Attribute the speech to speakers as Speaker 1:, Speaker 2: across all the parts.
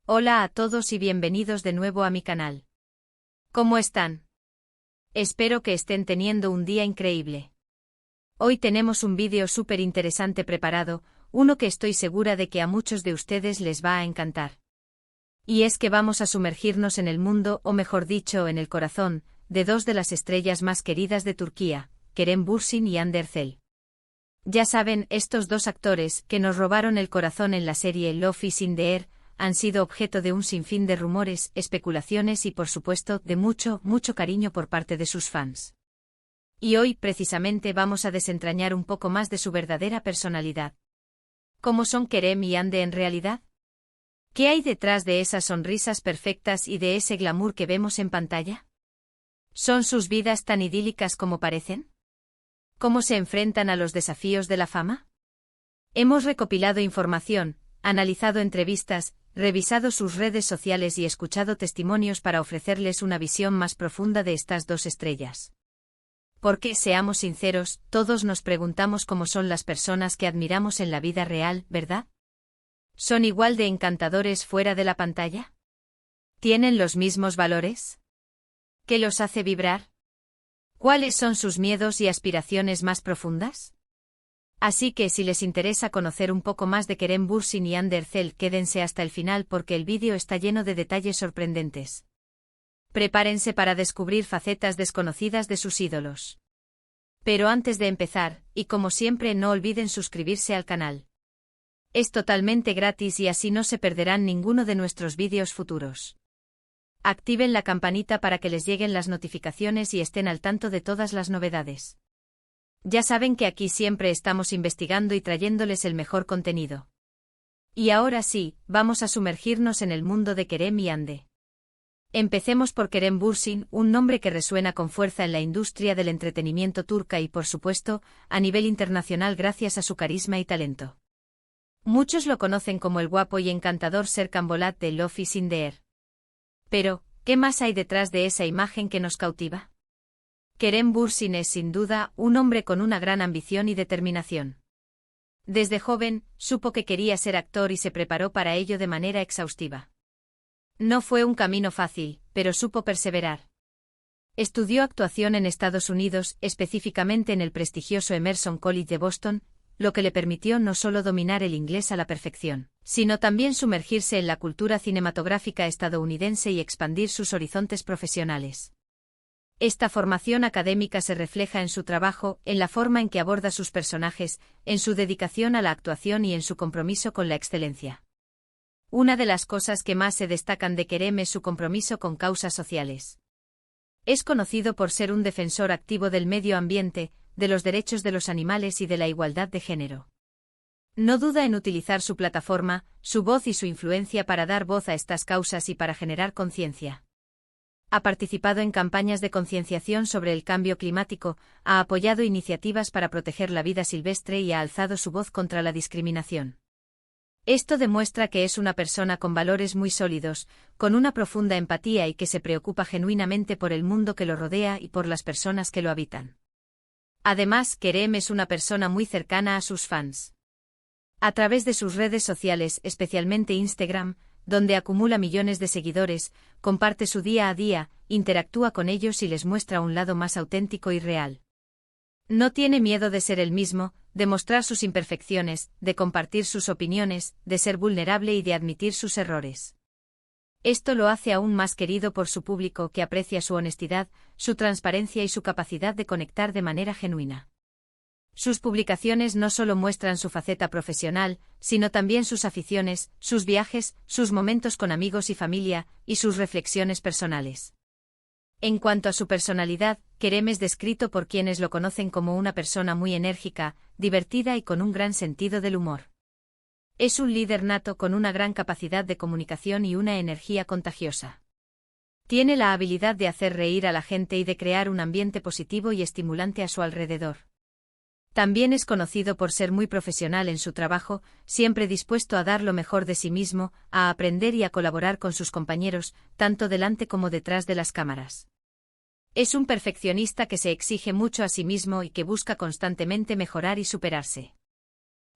Speaker 1: Hola a todos y bienvenidos de nuevo a mi canal. ¿Cómo están? Espero que estén teniendo un día increíble. Hoy tenemos un vídeo súper interesante preparado, uno que estoy segura de que a muchos de ustedes les va a encantar. Y es que vamos a sumergirnos en el mundo, o mejor dicho, en el corazón, de dos de las estrellas más queridas de Turquía, Kerem Bürsin y Hande Erçel. Ya saben, estos dos actores, que nos robaron el corazón en la serie Love is in the Air, han sido objeto de un sinfín de rumores, especulaciones y por supuesto, de mucho cariño por parte de sus fans. Y hoy, precisamente, vamos a desentrañar un poco más de su verdadera personalidad. ¿Cómo son Kerem y Hande en realidad? ¿Qué hay detrás de esas sonrisas perfectas y de ese glamour que vemos en pantalla? ¿Son sus vidas tan idílicas como parecen? ¿Cómo se enfrentan a los desafíos de la fama? Hemos recopilado información, analizado entrevistas, revisado sus redes sociales y escuchado testimonios para ofrecerles una visión más profunda de estas dos estrellas. Porque, seamos sinceros, todos nos preguntamos cómo son las personas que admiramos en la vida real, ¿verdad? ¿Son igual de encantadores fuera de la pantalla? ¿Tienen los mismos valores? ¿Qué los hace vibrar? ¿Cuáles son sus miedos y aspiraciones más profundas? Así que si les interesa conocer un poco más de Kerem Bürsin y Hande Erçel, quédense hasta el final porque el vídeo está lleno de detalles sorprendentes. Prepárense para descubrir facetas desconocidas de sus ídolos. Pero antes de empezar, y como siempre, no olviden suscribirse al canal. Es totalmente gratis y así no se perderán ninguno de nuestros vídeos futuros. Activen la campanita para que les lleguen las notificaciones y estén al tanto de todas las novedades. Ya saben que aquí siempre estamos investigando y trayéndoles el mejor contenido. Y ahora sí, vamos a sumergirnos en el mundo de Kerem y Hande. Empecemos por Kerem Bürsin, un nombre que resuena con fuerza en la industria del entretenimiento turca y por supuesto, a nivel internacional gracias a su carisma y talento. Muchos lo conocen como el guapo y encantador Serkan Bolat de Love is in the Air. Pero, ¿qué más hay detrás de esa imagen que nos cautiva? Kerem Bürsin es sin duda un hombre con una gran ambición y determinación. Desde joven, supo que quería ser actor y se preparó para ello de manera exhaustiva. No fue un camino fácil, pero supo perseverar. Estudió actuación en Estados Unidos, específicamente en el prestigioso Emerson College de Boston, lo que le permitió no solo dominar el inglés a la perfección, sino también sumergirse en la cultura cinematográfica estadounidense y expandir sus horizontes profesionales. Esta formación académica se refleja en su trabajo, en la forma en que aborda sus personajes, en su dedicación a la actuación y en su compromiso con la excelencia. Una de las cosas que más se destacan de Kerem es su compromiso con causas sociales. Es conocido por ser un defensor activo del medio ambiente, de los derechos de los animales y de la igualdad de género. No duda en utilizar su plataforma, su voz y su influencia para dar voz a estas causas y para generar conciencia. Ha participado en campañas de concienciación sobre el cambio climático, ha apoyado iniciativas para proteger la vida silvestre y ha alzado su voz contra la discriminación. Esto demuestra que es una persona con valores muy sólidos, con una profunda empatía y que se preocupa genuinamente por el mundo que lo rodea y por las personas que lo habitan. Además, Kerem es una persona muy cercana a sus fans. A través de sus redes sociales, especialmente Instagram, donde acumula millones de seguidores, comparte su día a día, interactúa con ellos y les muestra un lado más auténtico y real. No tiene miedo de ser él mismo, de mostrar sus imperfecciones, de compartir sus opiniones, de ser vulnerable y de admitir sus errores. Esto lo hace aún más querido por su público que aprecia su honestidad, su transparencia y su capacidad de conectar de manera genuina. Sus publicaciones no solo muestran su faceta profesional, sino también sus aficiones, sus viajes, sus momentos con amigos y familia, y sus reflexiones personales. En cuanto a su personalidad, Kerem es descrito por quienes lo conocen como una persona muy enérgica, divertida y con un gran sentido del humor. Es un líder nato con una gran capacidad de comunicación y una energía contagiosa. Tiene la habilidad de hacer reír a la gente y de crear un ambiente positivo y estimulante a su alrededor. También es conocido por ser muy profesional en su trabajo, siempre dispuesto a dar lo mejor de sí mismo, a aprender y a colaborar con sus compañeros, tanto delante como detrás de las cámaras. Es un perfeccionista que se exige mucho a sí mismo y que busca constantemente mejorar y superarse.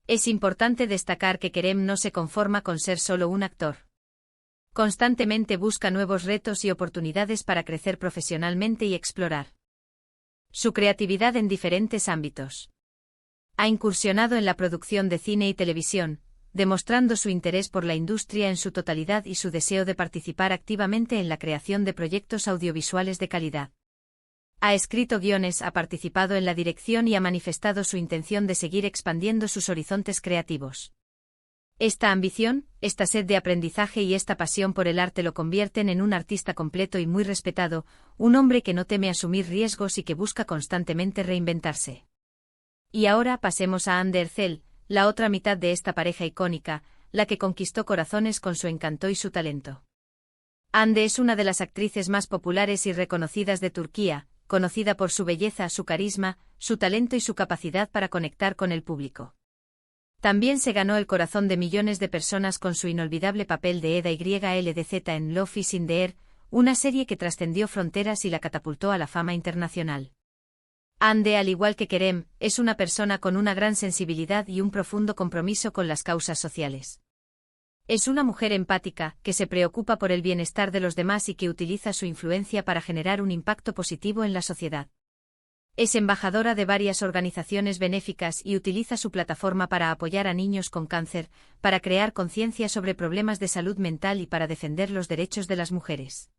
Speaker 1: Es importante destacar que Kerem no se conforma con ser solo un actor. Constantemente busca nuevos retos y oportunidades para crecer profesionalmente y explorar su creatividad en diferentes ámbitos. Ha incursionado en la producción de cine y televisión, demostrando su interés por la industria en su totalidad y su deseo de participar activamente en la creación de proyectos audiovisuales de calidad. Ha escrito guiones, ha participado en la dirección y ha manifestado su intención de seguir expandiendo sus horizontes creativos. Esta ambición, esta sed de aprendizaje y esta pasión por el arte lo convierten en un artista completo y muy respetado, un hombre que no teme asumir riesgos y que busca constantemente reinventarse. Y ahora pasemos a Hande Erçel, la otra mitad de esta pareja icónica, la que conquistó corazones con su encanto y su talento. Hande es una de las actrices más populares y reconocidas de Turquía, conocida por su belleza, su carisma, su talento y su capacidad para conectar con el público. También se ganó el corazón de millones de personas con su inolvidable papel de Eda YLDZ en Love is in the Air, una serie que trascendió fronteras y la catapultó a la fama internacional. Hande, al igual que Kerem, es una persona con una gran sensibilidad y un profundo compromiso con las causas sociales. Es una mujer empática, que se preocupa por el bienestar de los demás y que utiliza su influencia para generar un impacto positivo en la sociedad. Es embajadora de varias organizaciones benéficas y utiliza su plataforma para apoyar a niños con cáncer, para crear conciencia sobre problemas de salud mental y para defender los derechos de las mujeres.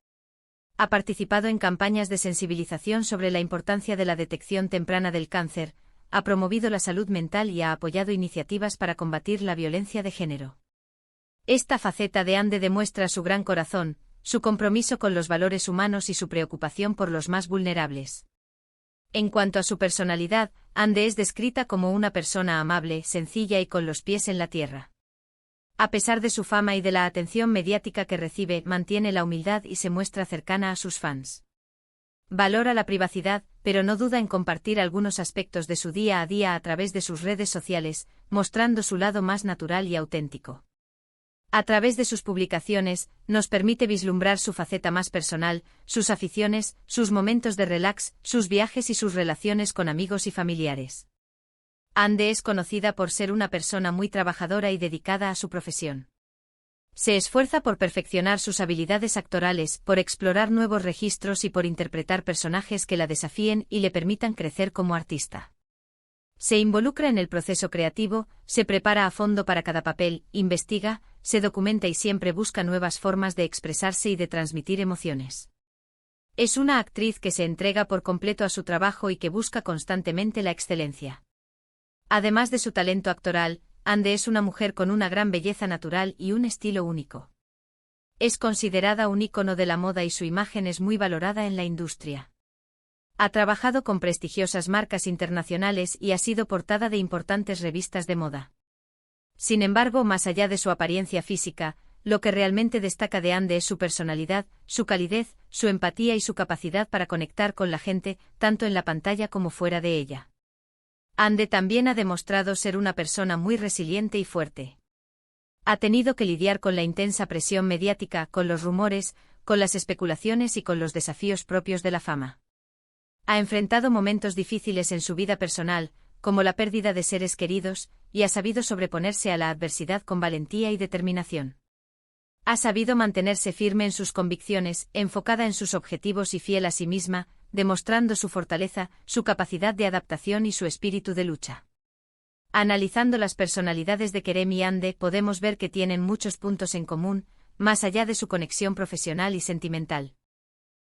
Speaker 1: Ha participado en campañas de sensibilización sobre la importancia de la detección temprana del cáncer, ha promovido la salud mental y ha apoyado iniciativas para combatir la violencia de género. Esta faceta de Hande demuestra su gran corazón, su compromiso con los valores humanos y su preocupación por los más vulnerables. En cuanto a su personalidad, Hande es descrita como una persona amable, sencilla y con los pies en la tierra. A pesar de su fama y de la atención mediática que recibe, mantiene la humildad y se muestra cercana a sus fans. Valora la privacidad, pero no duda en compartir algunos aspectos de su día a día a través de sus redes sociales, mostrando su lado más natural y auténtico. A través de sus publicaciones, nos permite vislumbrar su faceta más personal, sus aficiones, sus momentos de relax, sus viajes y sus relaciones con amigos y familiares. Hande es conocida por ser una persona muy trabajadora y dedicada a su profesión. Se esfuerza por perfeccionar sus habilidades actorales, por explorar nuevos registros y por interpretar personajes que la desafíen y le permitan crecer como artista. Se involucra en el proceso creativo, se prepara a fondo para cada papel, investiga, se documenta y siempre busca nuevas formas de expresarse y de transmitir emociones. Es una actriz que se entrega por completo a su trabajo y que busca constantemente la excelencia. Además de su talento actoral, Hande es una mujer con una gran belleza natural y un estilo único. Es considerada un ícono de la moda y su imagen es muy valorada en la industria. Ha trabajado con prestigiosas marcas internacionales y ha sido portada de importantes revistas de moda. Sin embargo, más allá de su apariencia física, lo que realmente destaca de Hande es su personalidad, su calidez, su empatía y su capacidad para conectar con la gente, tanto en la pantalla como fuera de ella. Hande también ha demostrado ser una persona muy resiliente y fuerte. Ha tenido que lidiar con la intensa presión mediática, con los rumores, con las especulaciones y con los desafíos propios de la fama. Ha enfrentado momentos difíciles en su vida personal, como la pérdida de seres queridos, y ha sabido sobreponerse a la adversidad con valentía y determinación. Ha sabido mantenerse firme en sus convicciones, enfocada en sus objetivos y fiel a sí misma, demostrando su fortaleza, su capacidad de adaptación y su espíritu de lucha. Analizando las personalidades de Kerem y Hande, podemos ver que tienen muchos puntos en común, más allá de su conexión profesional y sentimental.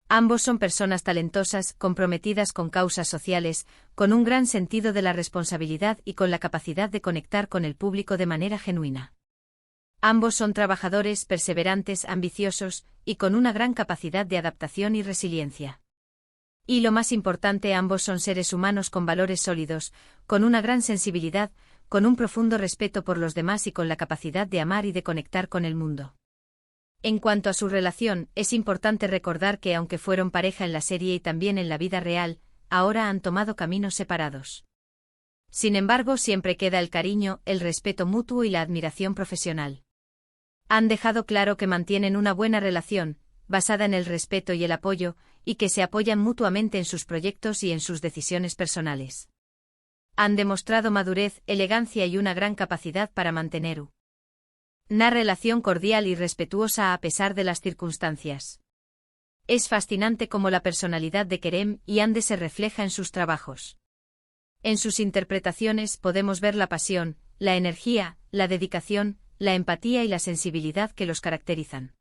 Speaker 1: Ambos son personas talentosas, comprometidas con causas sociales, con un gran sentido de la responsabilidad y con la capacidad de conectar con el público de manera genuina. Ambos son trabajadores, perseverantes, ambiciosos, y con una gran capacidad de adaptación y resiliencia. Y lo más importante, ambos son seres humanos con valores sólidos, con una gran sensibilidad, con un profundo respeto por los demás y con la capacidad de amar y de conectar con el mundo. En cuanto a su relación, es importante recordar que aunque fueron pareja en la serie y también en la vida real, ahora han tomado caminos separados. Sin embargo, siempre queda el cariño, el respeto mutuo y la admiración profesional. Han dejado claro que mantienen una buena relación, basada en el respeto y el apoyo, y que se apoyan mutuamente en sus proyectos y en sus decisiones personales. Han demostrado madurez, elegancia y una gran capacidad para mantener Una relación cordial y respetuosa a pesar de las circunstancias. Es fascinante cómo la personalidad de Kerem y Ande se refleja en sus trabajos. En sus interpretaciones podemos ver la pasión, la energía, la dedicación, la empatía y la sensibilidad que los caracterizan.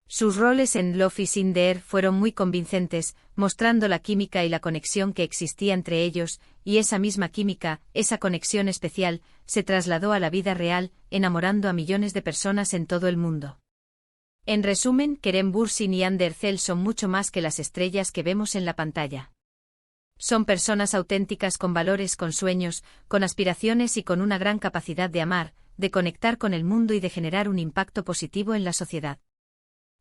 Speaker 1: Sus roles en Love is in the Air fueron muy convincentes, mostrando la química y la conexión que existía entre ellos, y esa misma química, esa conexión especial, se trasladó a la vida real, enamorando a millones de personas en todo el mundo. En resumen, Kerem Bürsin y Hande Erçel son mucho más que las estrellas que vemos en la pantalla. Son personas auténticas con valores, con sueños, con aspiraciones y con una gran capacidad de amar, de conectar con el mundo y de generar un impacto positivo en la sociedad.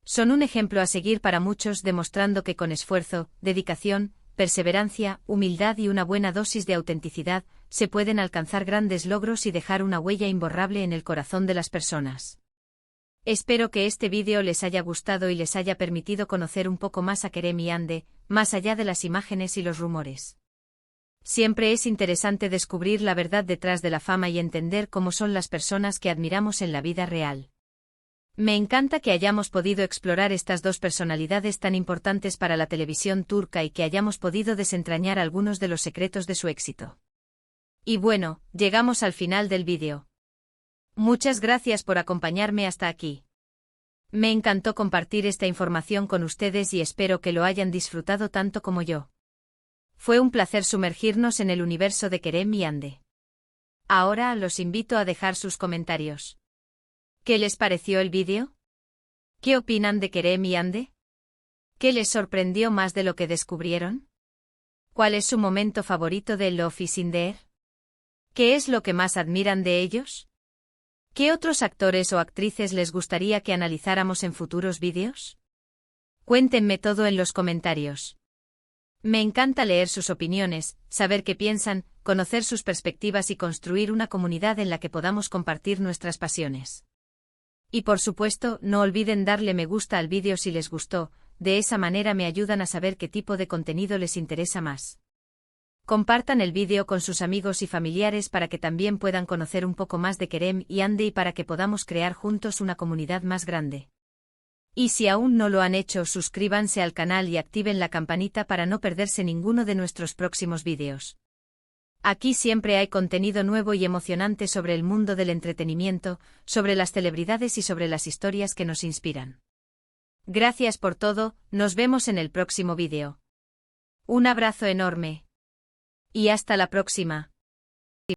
Speaker 1: Son un ejemplo a seguir para muchos, demostrando que con esfuerzo, dedicación, perseverancia, humildad y una buena dosis de autenticidad, se pueden alcanzar grandes logros y dejar una huella imborrable en el corazón de las personas. Espero que este vídeo les haya gustado y les haya permitido conocer un poco más a Kerem y Hande, más allá de las imágenes y los rumores. Siempre es interesante descubrir la verdad detrás de la fama y entender cómo son las personas que admiramos en la vida real. Me encanta que hayamos podido explorar estas dos personalidades tan importantes para la televisión turca y que hayamos podido desentrañar algunos de los secretos de su éxito. Y bueno, llegamos al final del vídeo. Muchas gracias por acompañarme hasta aquí. Me encantó compartir esta información con ustedes y espero que lo hayan disfrutado tanto como yo. Fue un placer sumergirnos en el universo de Kerem y Hande. Ahora los invito a dejar sus comentarios. ¿Qué les pareció el vídeo? ¿Qué opinan de Kerem y Hande? ¿Qué les sorprendió más de lo que descubrieron? ¿Cuál es su momento favorito de Love is in the Air? ¿Qué es lo que más admiran de ellos? ¿Qué otros actores o actrices les gustaría que analizáramos en futuros vídeos? Cuéntenme todo en los comentarios. Me encanta leer sus opiniones, saber qué piensan, conocer sus perspectivas y construir una comunidad en la que podamos compartir nuestras pasiones. Y por supuesto, no olviden darle me gusta al vídeo si les gustó, de esa manera me ayudan a saber qué tipo de contenido les interesa más. Compartan el vídeo con sus amigos y familiares para que también puedan conocer un poco más de Kerem y Hande y para que podamos crear juntos una comunidad más grande. Y si aún no lo han hecho, suscríbanse al canal y activen la campanita para no perderse ninguno de nuestros próximos vídeos. Aquí siempre hay contenido nuevo y emocionante sobre el mundo del entretenimiento, sobre las celebridades y sobre las historias que nos inspiran. Gracias por todo, nos vemos en el próximo vídeo. Un abrazo enorme. Y hasta la próxima.